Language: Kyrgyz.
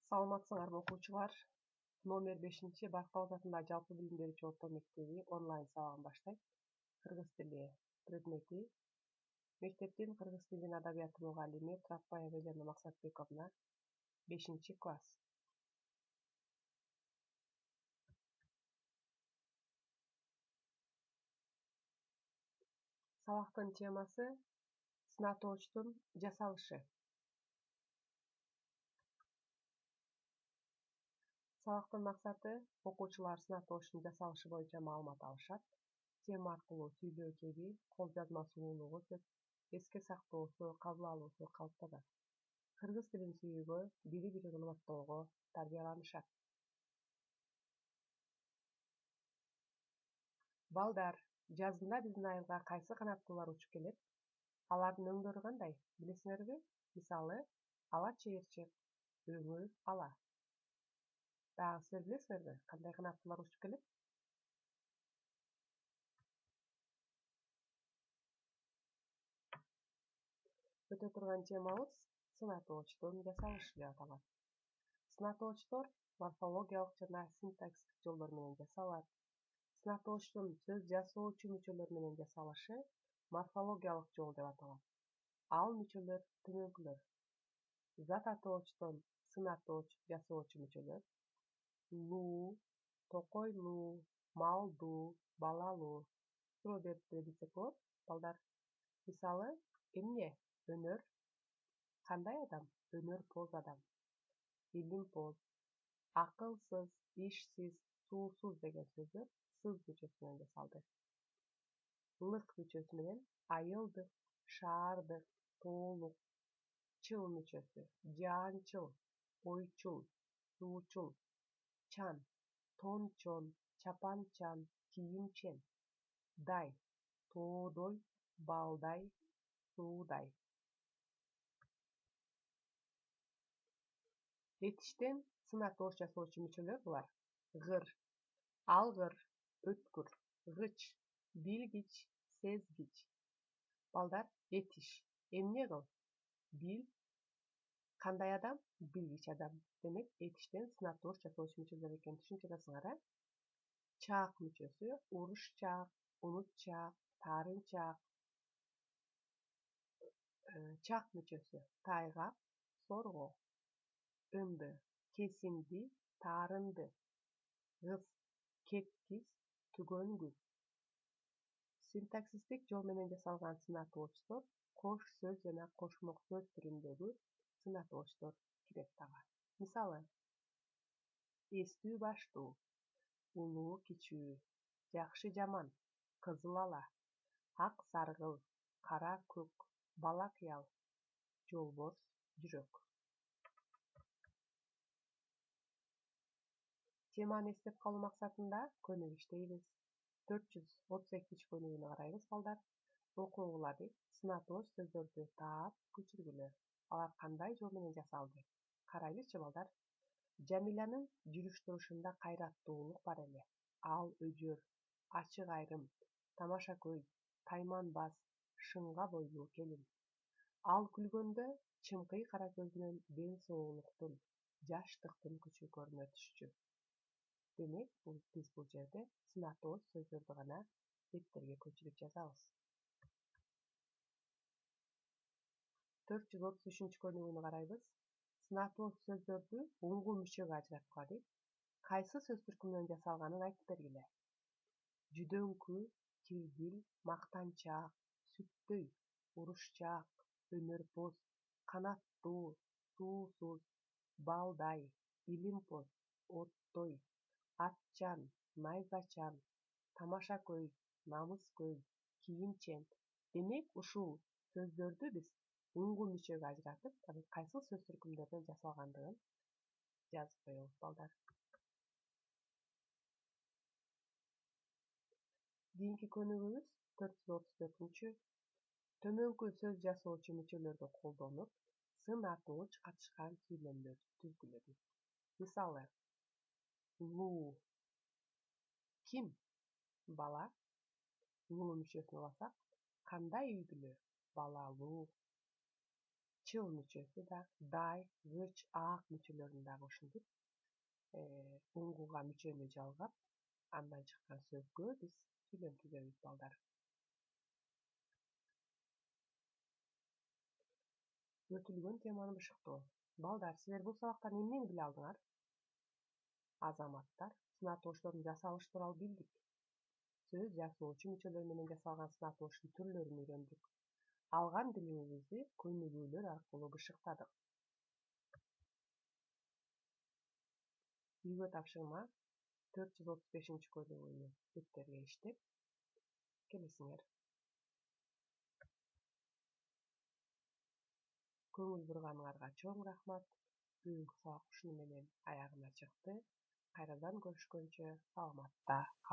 Саламатсыңарбы окуучулар? Номер 5 Бактыбоз атындагы жалпы билим берүүчү орто мектеби онлайн сабагын баштайт. Кыргыз тили предмети. Мектептин кыргыз тили жана адабияты мугалими Трапбаева Елена Максатбековна, 5 класс. Сабактын темасы сынатоочтун жасалышы. Сабактын максаты окуучулар сынатоочтун жасалышы боюнча маалымат алышат. Тема аркылуу сүйлөө кеби, кол жазма сулуулугу, эске сактоосу, кабыл алуусу калыптанат. Кыргыз тилин сүйүүгө, бири-бирин урматтоого тарбияланышат. Балдар, жазында биздин айылга кайсы канаттуулар учуп келет? Алардын өңдөрү кандай, билесиңерби? Мисалы, ала чыйырчык, өңү ала. Дагы силер билесиңерби, кандай канаттуулар учуп келет? Өтө турган темабыз сынатоочтун жасалышы деп аталат. Сынатоочтор морфологиялык жана синтаксистик жолдор менен жасалат. Сынатоочтун сөз жасоочу мүчөлөр менен жасалышы морфологиялык жол деп аталат. Ал мүчөлөр төмөнкүлөр: зат атоочтон сынатооч жасоочу мүчөлөр: луу, токойлуу, малдуу, балалуу. Суроо берип билсек болот, балдар. Мисалы, эмне? Өнөр. Кандай адам? Өнөрпоз адам. Илимпоз. Акылсыз, ишсиз, суусуз деген сөздөр сыз мүчөсү менен жасалды. Лык мүчөсү менен айылдык, шаардык, тоолук. Чыл мүчөсү: жаанчыл, ойчул, суучул. Чан: тончон, чапанчан, кийимчен. Дай: тоодой, балдай, суудай. Этиштен сынатооч жасоочу мүчөлөр булар: гыр, алгыр, өткүр, гыч, билгич, сезгич. Балдар, этиш: эмне кыл? Бил. Кандай адам? Билгич адам. Демек, этиштен сынатооч жасоочу мүчөлөр экенин түшүнүп жатасыңар, Чаак мүчөсү: урушчаак, унутчаак, таарынчаак. Чак мүчөсү: тайгак, сорго. Ынды: кесинди, таарынды. Гыз: кеткиз, түгөнгүз. Синтаксистик жол менен жасалган сынатоочтор кош сөз жана кошмок сөз түрүндөгү сынатоочтор кирет дагы. Мисалы: эстүү баштуу, улуу кичүү, жакшы жаман, кызыл ала, ак саргыл, кара көк, бала кыял, жолборс, жүрөк. Теманы эстеп калуу максатында көнүк иштейбиз. 432 көнүгүнү карайбыз, балдар. Окугула сынатооч сөздөрдү таап, көчүргүлө. Алар кандай жол менен жасалды? Карайлычы, балдар. Жамилянын жүрүш-турушунда кайраттуулук бар эле. Ал өжөр, ачык айрым, тамаша көз, тайманбас, шыңга бойлуу келин. Ал күлгөндө чымкый кара көзүнөн ден соолуктун, жаштыктын күчү көрүнө түшчү. Демек, биз бул жерде сынатооч сөздөрдү гана беттерге көчүрүп жазабыз. 433 көнүгүүнү карайбыз. Сынатооч сөздөрдү уңгу мүчөгө ажыраткыла. Кайсы сөз түркүмүнөн жасалганын айтып бергиле. Жүдөңкү, килгил, мактанчаак, сүттөй, урушчаак, өнөрпоз, канаттуу, суусуз, балдай, илимпоз, оттой, атчан, найзачан, тамаша көз, намыс көз, кийимчен. Демек, ушул сөздөрдү биз уңгу мүчөгө ажыратып, кайсы сөз түркүмдөрдөн жасалгандыгын жазып коебуз, балдар. Кийинки көнүгүүбүз 434. Төмөнкү сөз жасоочу мүчөлөрдү колдонуп, сынатооч катышкан сүйлөмдөрдү түзгүлө. Мисалы: луу. Ким? Бала. Луу мүчөсүн алсак, кандай үй бүлө? Балалуу. чыл мүчөсү да, дай, көч, аак мүчөлөрүн дагы ушинтип уңгуга мүчөнү жалгап, андан чыккан сөзгө биз сүйлөм түзөбүз балдар. Өтүлгөн теманы бышыктоо. Балдар, силер бул сабактан эмнени биле алдыңар? Азаматтар, сынатоочтордун жасалышы тууралуу билдик. Сөз жасоочу мүчөлөр менен жасалган сынатоочтун түрлөрүн үйрөндүк. Алган билимибизди көнүгүүлөр аркылуу бышыктадык. Үйгө тапшырма 435 көнүгүүнү бүттөргө иштеп келесиңер. Көңүл бурганыңарга чоң рахмат. Бүгүнкү сабак ушуну менен аягына чыкты. Кайрадан көрүшкөнчө саламатта